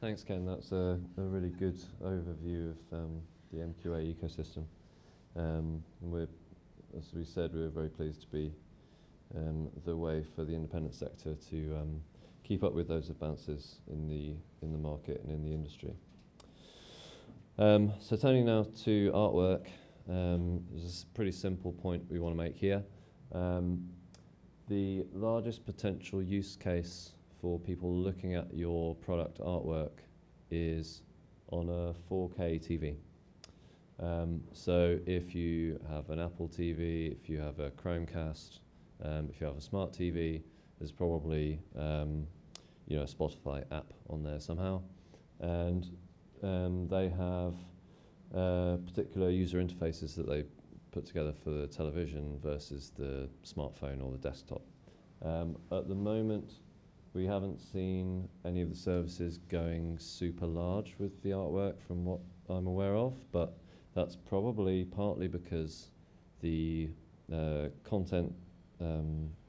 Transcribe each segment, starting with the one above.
Thanks, Ken. That's a really good overview of the MQA ecosystem. And as we said, we're very pleased to be the way for the independent sector to keep up with those advances in the market and in the industry. So turning now to artwork, there's a pretty simple point we want to make here. The largest potential use case for people looking at your product artwork is on a 4K TV. So if you have an Apple TV, if you have a Chromecast, if you have a smart TV, there's probably a Spotify app on there somehow, and they have particular user interfaces that they put together for the television versus the smartphone or the desktop. At the moment, we haven't seen any of the services going super large with the artwork from what I'm aware of, but that's probably partly because the content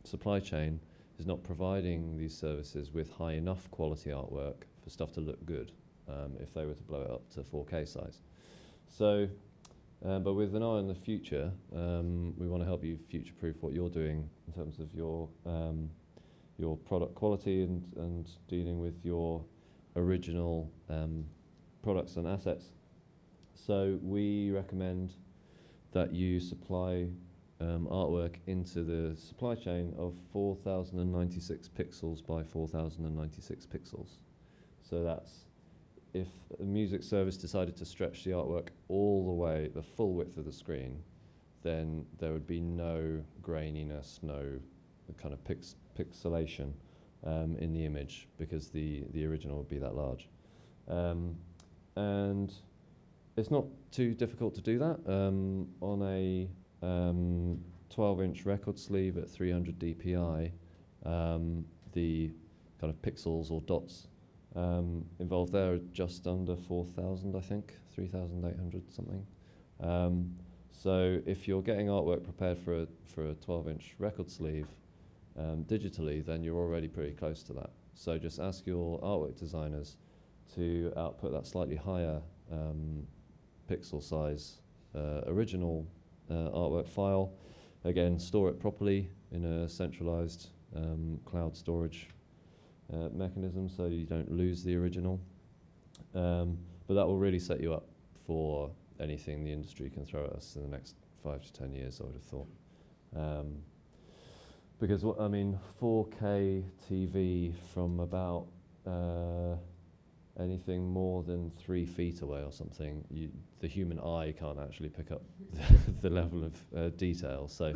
supply chain is not providing these services with high enough quality artwork for stuff to look good if they were to blow it up to 4K size. So, but with an eye on the future, we want to help you future-proof what you're doing in terms of your product quality and dealing with your original products and assets. So we recommend that you supply artwork into the supply chain of 4096 pixels by 4096 pixels. So that's if a music service decided to stretch the artwork all the way, the full width of the screen, then there would be no graininess, no kind of pixelation in the image because the original would be that large. And it's not too difficult to do that. On a 12-inch record sleeve at 300 dpi, the kind of pixels or dots involved there are just under 4,000, I think, 3,800 something. So if you're getting artwork prepared for a 12-inch record sleeve digitally, then you're already pretty close to that. So just ask your artwork designers to output that slightly higher pixel size original artwork file. Again, store it properly in a centralized cloud storage mechanism so you don't lose the original. But that will really set you up for anything the industry can throw at us in the next 5 to 10 years, I would have thought. Because, 4K TV from about anything more than 3 feet away or something, the human eye can't actually pick up the level of detail. So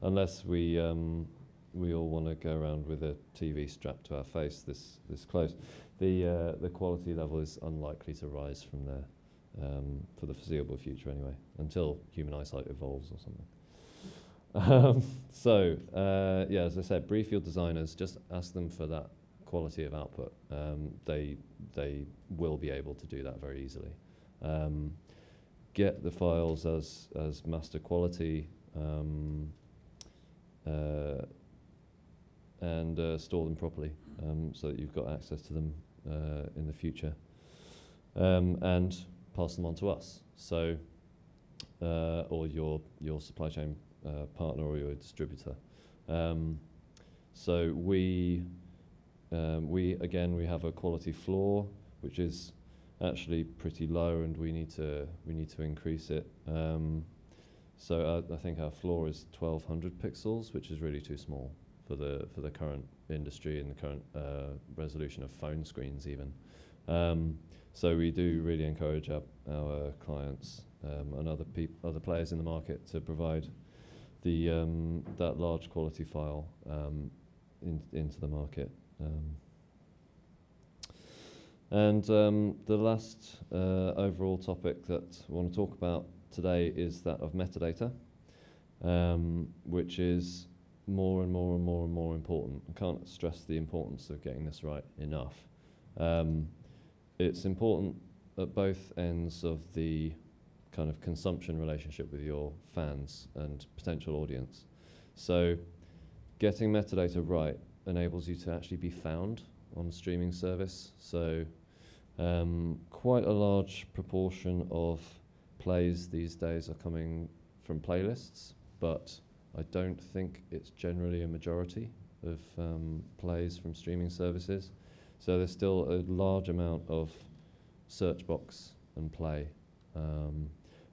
unless we all want to go around with a TV strapped to our face this close, the quality level is unlikely to rise from there for the foreseeable future anyway, until human eyesight evolves or something. As I said, brief your designers, just ask them for that quality of output. They will be able to do that very easily. Get the files as master quality and store them properly so that you've got access to them in the future, and pass them on to us. So, or your supply chain partner or your distributor. So we have a quality floor which is actually pretty low, and we need to increase it. So I think our floor is 1200 pixels, which is really too small for the current industry and the current resolution of phone screens even. So we do really encourage our clients and other players in the market to provide that large quality file into the market. And the last overall topic that I want to talk about today is that of metadata, which is more and more and more and more important. I can't stress the importance of getting this right enough. It's important at both ends of the kind of consumption relationship with your fans and potential audience. So getting metadata right enables you to actually be found on a streaming service. So Quite a large proportion of plays these days are coming from playlists, but I don't think it's generally a majority of plays from streaming services. So there's still a large amount of search box and play,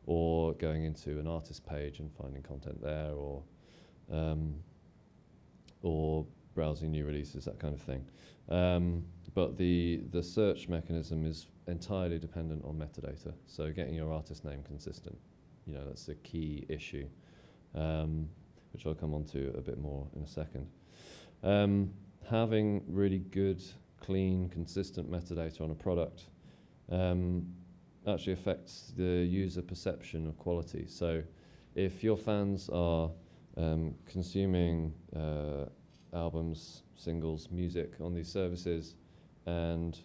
or going into an artist page and finding content there, or browsing new releases, that kind of thing. But the search mechanism is entirely dependent on metadata. So getting your artist name consistent, that's a key issue, which I'll come on to a bit more in a second. Having really good, clean, consistent metadata on a product actually affects the user perception of quality. So if your fans are consuming albums, singles, music on these services, and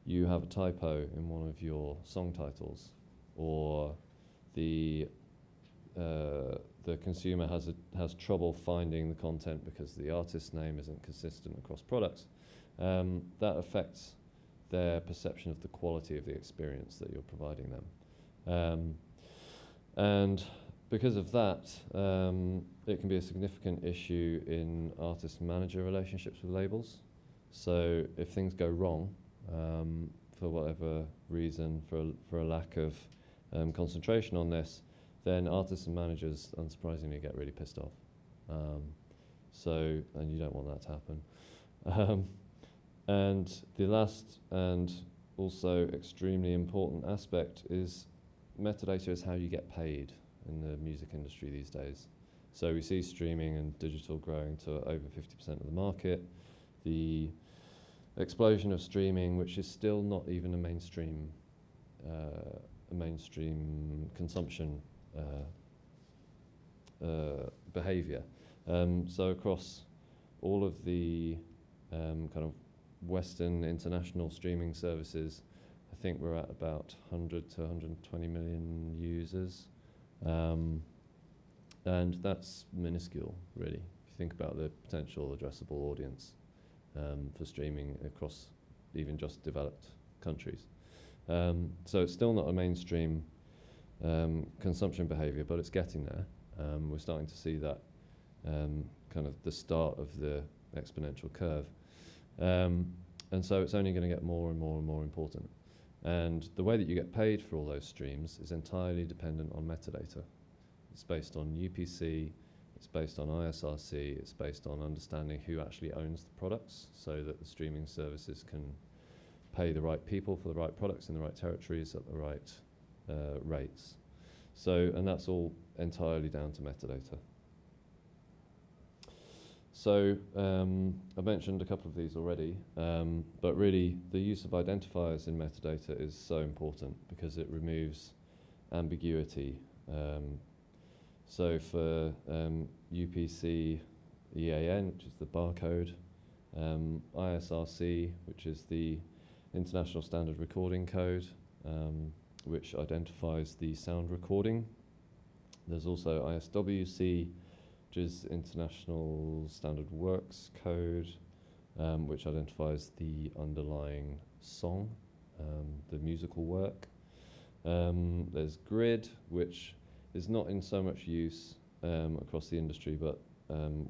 you have a typo in one of your song titles, or the consumer has trouble finding the content because the artist's name isn't consistent across products, that affects their perception of the quality of the experience that you're providing them. And because of that, it can be a significant issue in artist-manager relationships with labels. So if things go wrong, for whatever reason, for a lack of concentration on this, then artists and managers, unsurprisingly, get really pissed off. And you don't want that to happen. And the last and also extremely important aspect is metadata is how you get paid in the music industry these days. So we see streaming and digital growing to over 50% of the market. The explosion of streaming, which is still not even a mainstream consumption behavior. So across all of the kind of Western international streaming services, I think we're at about 100 to 120 million users. And that's minuscule, really, if you think about the potential addressable audience for streaming across even just developed countries. So it's still not a mainstream consumption behavior, but it's getting there. We're starting to see that kind of the start of the exponential curve. And so it's only going to get more and more and more important. And the way that you get paid for all those streams is entirely dependent on metadata. It's based on UPC, it's based on ISRC, it's based on understanding who actually owns the products, so that the streaming services can pay the right people for the right products in the right territories at the right rates. So, and that's all entirely down to metadata. So I mentioned a couple of these already, but really the use of identifiers in metadata is so important because it removes ambiguity. So for UPC EAN, which is the barcode, ISRC, which is the International Standard Recording Code, which identifies the sound recording. There's also ISWC, which is International Standard Works Code, which identifies the underlying song, the musical work. There's GRID, which is not in so much use across the industry, but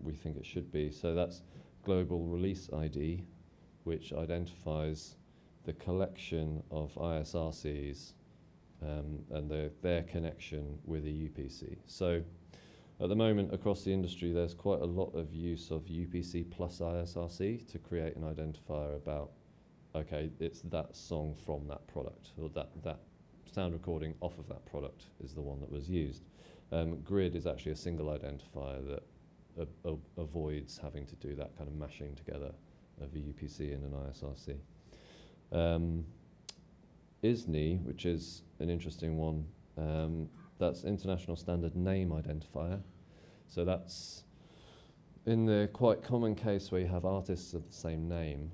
we think it should be. So that's Global Release ID, which identifies the collection of ISRCs and their connection with a UPC. So at the moment, across the industry, there's quite a lot of use of UPC plus ISRC to create an identifier about, okay, it's that song from that product, or that sound recording off of that product is the one that was used. GRID is actually a single identifier that avoids having to do that kind of mashing together of a UPC and an ISRC. ISNI, which is an interesting one, that's International Standard Name Identifier. So that's in the quite common case where you have artists of the same name.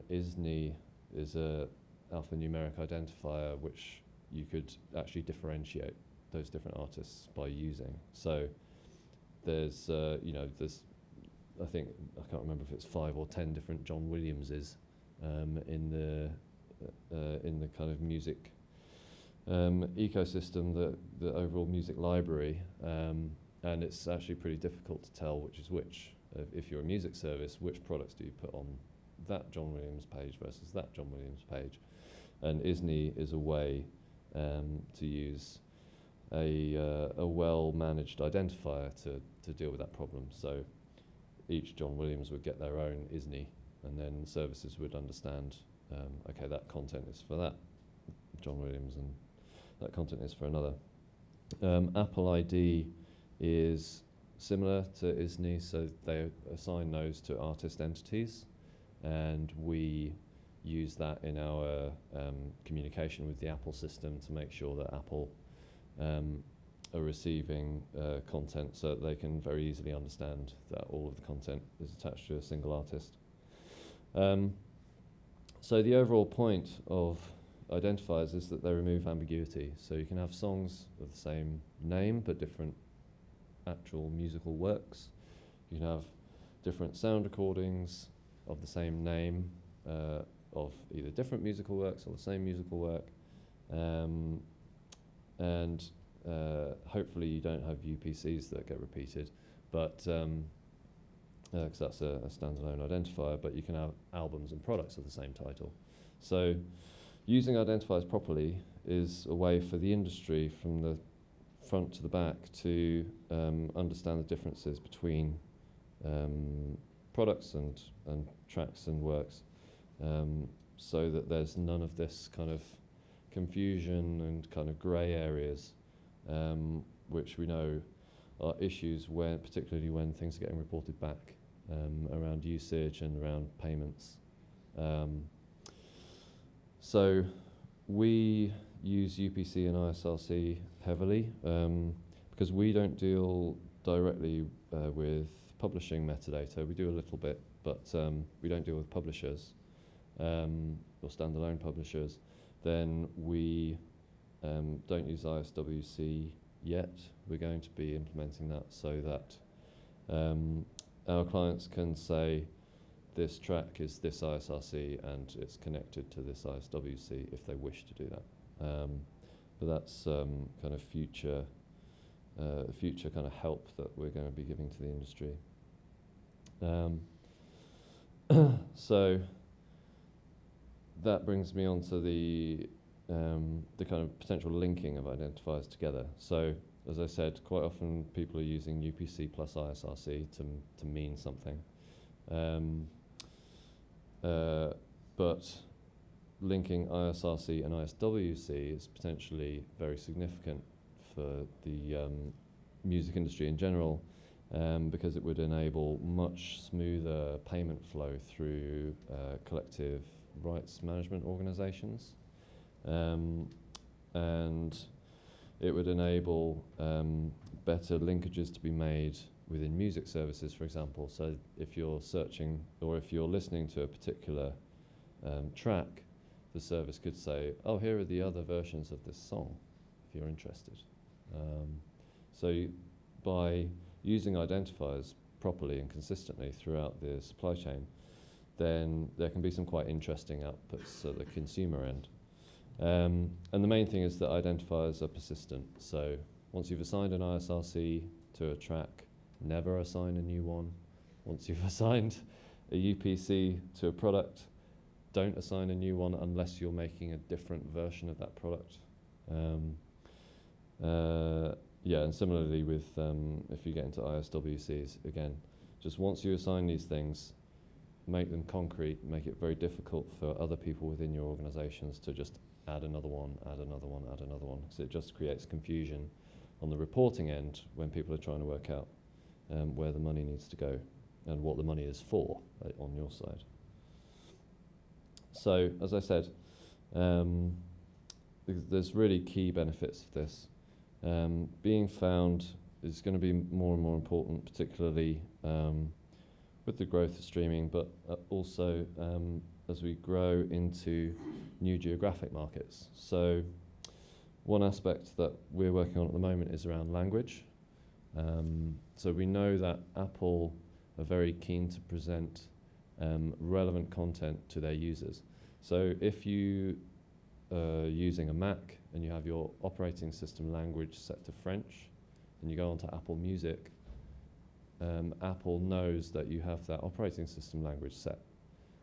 ISNI is a alphanumeric identifier which you could actually differentiate those different artists by using. So there's, I think, I can't remember if it's 5 or 10 different John Williamses in in the kind of music ecosystem, the overall music library, and it's actually pretty difficult to tell which is which. If you're a music service, which products do you put on that John Williams page versus that John Williams page? And ISNI is a way to use a well-managed identifier to deal with that problem. So each John Williams would get their own ISNI, and then services would understand, okay, that content is for that John Williams, and that content is for another. Apple ID is similar to ISNI, so they assign those to artist entities, and we use that in our communication with the Apple system to make sure that Apple are receiving content so that they can very easily understand that all of the content is attached to a single artist. So the overall point of identifiers is that they remove ambiguity. So you can have songs with the same name but different actual musical works. You can have different sound recordings of the same name of either different musical works or the same musical work. And hopefully you don't have UPCs that get repeated, but because that's a standalone identifier, but you can have albums and products of the same title. So using identifiers properly is a way for the industry from the front to the back to understand the differences between products and tracks and works, so that there's none of this kind of confusion and kind of grey areas, which we know are issues when, particularly when things are getting reported back around usage and around payments. So we use UPC and ISRC heavily because we don't deal directly with publishing metadata. We do a little bit, but we don't deal with publishers or standalone publishers. Then we don't use ISWC yet. We're going to be implementing that so that our clients can say this track is this ISRC and it's connected to this ISWC if they wish to do that. But that's kind of future kind of help that we're going to be giving to the industry. So that brings me on to the kind of potential linking of identifiers together. So as I said, quite often people are using UPC plus ISRC to mean something. But linking ISRC and ISWC is potentially very significant for the music industry in general, because it would enable much smoother payment flow through collective rights management organizations. And it would enable better linkages to be made within music services, for example. So if you're searching or if you're listening to a particular track, the service could say, oh, here are the other versions of this song, if you're interested. So by using identifiers properly and consistently throughout the supply chain, then there can be some quite interesting outputs at the consumer end. And the main thing is that identifiers are persistent. So once you've assigned an ISRC to a track, never assign a new one. Once you've assigned a UPC to a product, don't assign a new one unless you're making a different version of that product. Yeah, and similarly with if you get into ISWCs, again, just once you assign these things, make them concrete, make it very difficult for other people within your organizations to just add another one, add another one, add another one, because it just creates confusion on the reporting end when people are trying to work out where the money needs to go and what the money is for on your side. So, as I said, there's really key benefits of this. Being found is going to be more and more important, particularly with the growth of streaming, but also as we grow into new geographic markets. So one aspect that we're working on at the moment is around language. So we know that Apple are very keen to present relevant content to their users. So if you are using a Mac and you have your operating system language set to French, and you go onto Apple Music, Apple knows that you have that operating system language set.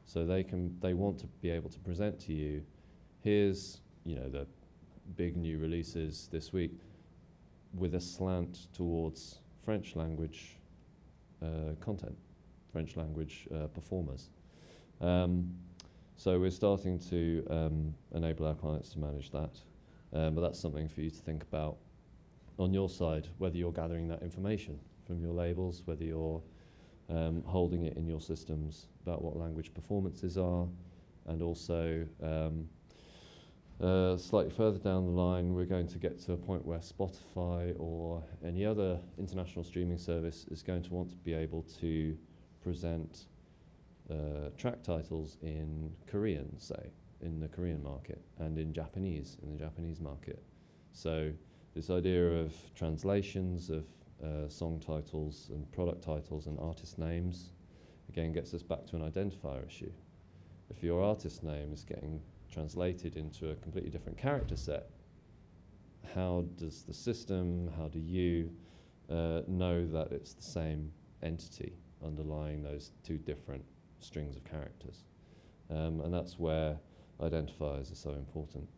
So they want to be able to present to you, here's, you know, the big new releases this week with a slant towards French language content, French language performers. So we're starting to enable our clients to manage that. But that's something for you to think about on your side, whether you're gathering that information from your labels, whether you're holding it in your systems about what language performances are, and also slightly further down the line, we're going to get to a point where Spotify or any other international streaming service is going to want to be able to present track titles in Korean, say, in the Korean market, and in Japanese, in the Japanese market. So this idea of translations of song titles and product titles and artist names, again, gets us back to an identifier issue. If your artist name is getting translated into a completely different character set, how does the system, how do you know that it's the same entity underlying those two different strings of characters? And that's where identifiers are so important.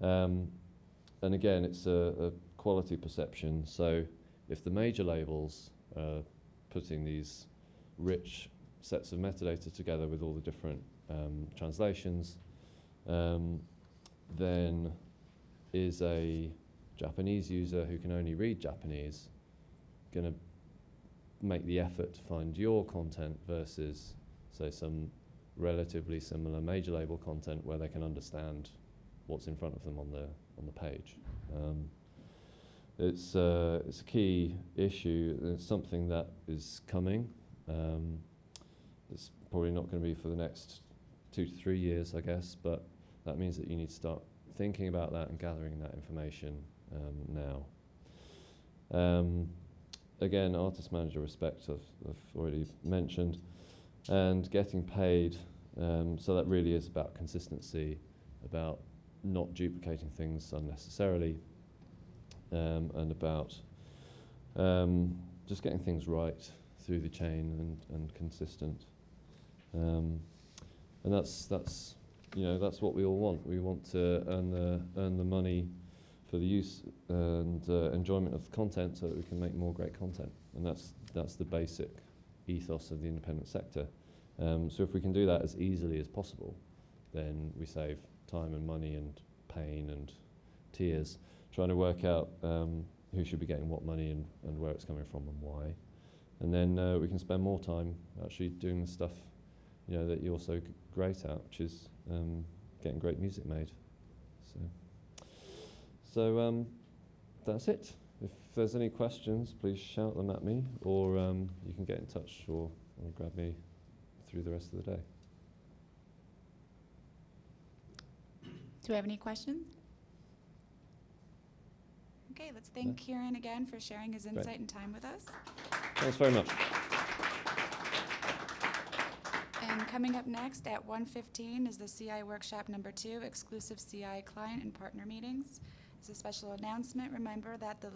And again, it's a quality perception. So if the major labels are putting these rich sets of metadata together with all the different translations, then is a Japanese user who can only read Japanese going to make the effort to find your content versus, say, some relatively similar major label content where they can understand what's in front of them on the page? It's a key issue. It's something that is coming. It's probably not going to be for the next 2 to 3 years, I guess, but that means that you need to start thinking about that and gathering that information now. Again, artist manager respect I've already mentioned, and getting paid. So that really is about consistency, about not duplicating things unnecessarily, and about just getting things right through the chain and consistent. And that's you know, that's what we all want. We want to earn the money for the use and enjoyment of the content, so that we can make more great content. And that's the basic ethos of the independent sector. So if we can do that as easily as possible, then we save time and money and pain and tears trying to work out who should be getting what money and where it's coming from and why. And then we can spend more time actually doing the stuff, you know, that you're so great at, which is getting great music made. So that's it. If there's any questions, please shout them at me, or you can get in touch or grab me through the rest of the day. Do we have any questions? Okay, let's thank Kieron again for sharing his insight and time with us. Thanks very much. And coming up next at 1:15 is the CI Workshop number 2, exclusive CI client and partner meetings. It's a special announcement. Remember that the